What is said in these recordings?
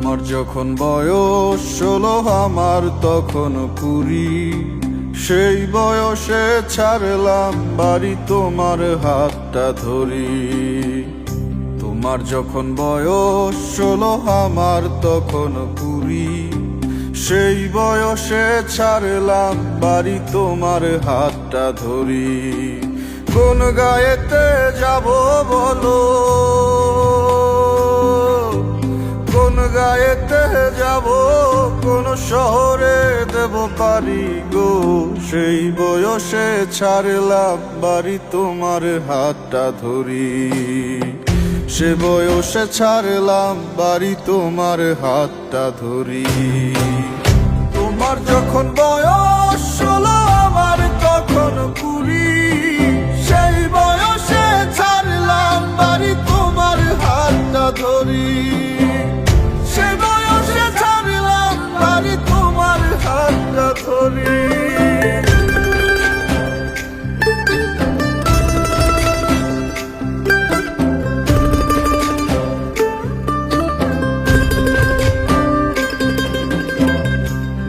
তোমার যখন বয়স 16 আমার তখন 20, সেই বয়সে ছাড়লাম বাড়ি তোমার হাতটা ধরি। তোমার যখন বয়স 16 আমার তখন 20, সেই বয়সে ছাড়লাম বাড়ি তোমার হাতটা ধরি। কোন গায়েতে যাব বলো, কোন গায়েতে যাব, কোন শহরে দেব পারি গো, সেই বয়সে ছাড়লাম বাড়ি তোমার হাতটা ধরি। সে বয়সে ছাড়লাম বাড়ি তোমার হাতটা ধরি। তোমার যখন বয়স 16 আমার তখন 20, সেই বয়সে ছাড়লাম বাড়ি তোমার হাতটা ধরি। সে বয়সে ছাড়লাম বাড়ি তোমার হাতটা ধরি।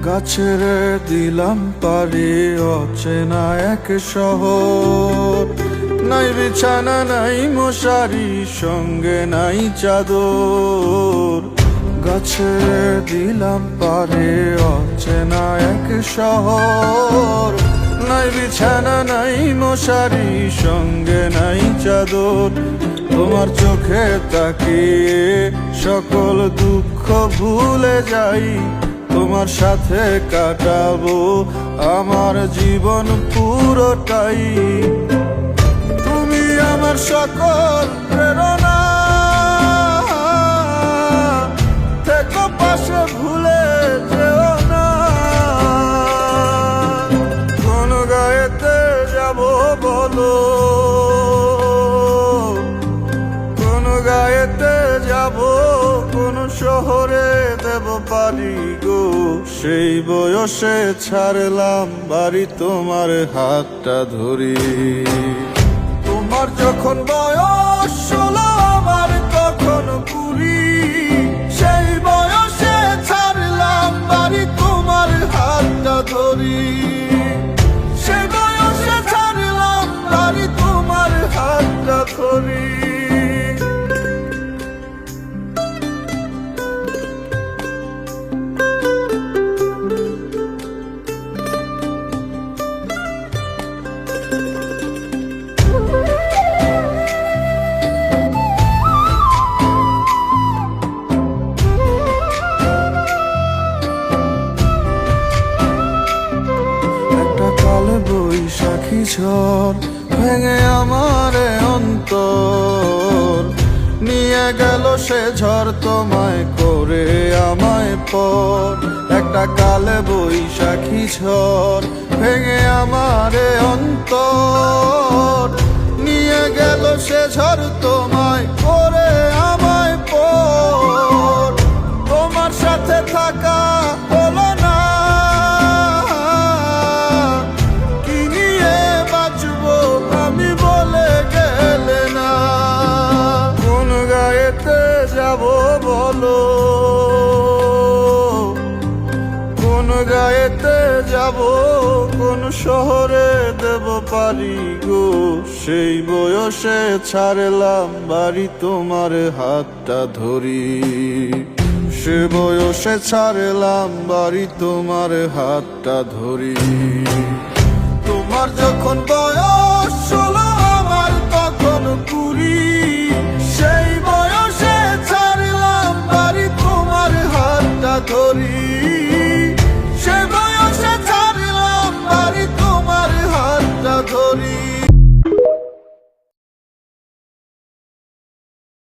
গাছের দিলাম পারি অচেনা এক শহর, নাই বিছানা নাই মশারি, সঙ্গে নাই চাদর। গাছের দিলাম পারি অচেনা এক শহর, নাই বিছানা নাই মশারি, সঙ্গে নাই চাদর। তোমার চোখে তাকিয়ে সকল দুঃখ ভুলে যাই, তোমার সাথে কাটাবো আমার জীবন পুরোটাই। তুমি আমার সকল প্রেরণা, থেকো পাশে ভুলে যেও না। কোন গায়েতে যাব বলো, কোন গায়েতে যাব, কোন শহরে দেব পারি গো, সেই বয়সে ছাড়লাম বাড়ি তোমার হাতটা ধরি। তোমার যখন বয়স 16 আমার তখন 20, সেই বয়সে ছাড়লাম বাড়ি তোমার হাতটা ধরি। সেই বয়সে ছাড়লাম বাড়ি তোমার হাতটা ধরি। বৈশাখী ঝড় ভেঙে আমারে অন্তর, নিয়ে গেল সে ঝড় তোমায় করে আমায় পর। একটা কালে বৈশাখী ঝড় ভেঙে আমারে অন্তর, নিয়ে গেল সে ঝড় তোমায় করে আমায় পর। তোমার সাথে থাকা হলো না, বলো কোন গায়েতে যাব, কোন শহরে দেব পারি গো, সেই বয়সে ছাড়লাম বাড়ি তোমার হাতটা ধরি। সে বয়সে ছাড়লাম বাড়ি তোমার হাতটা ধরি।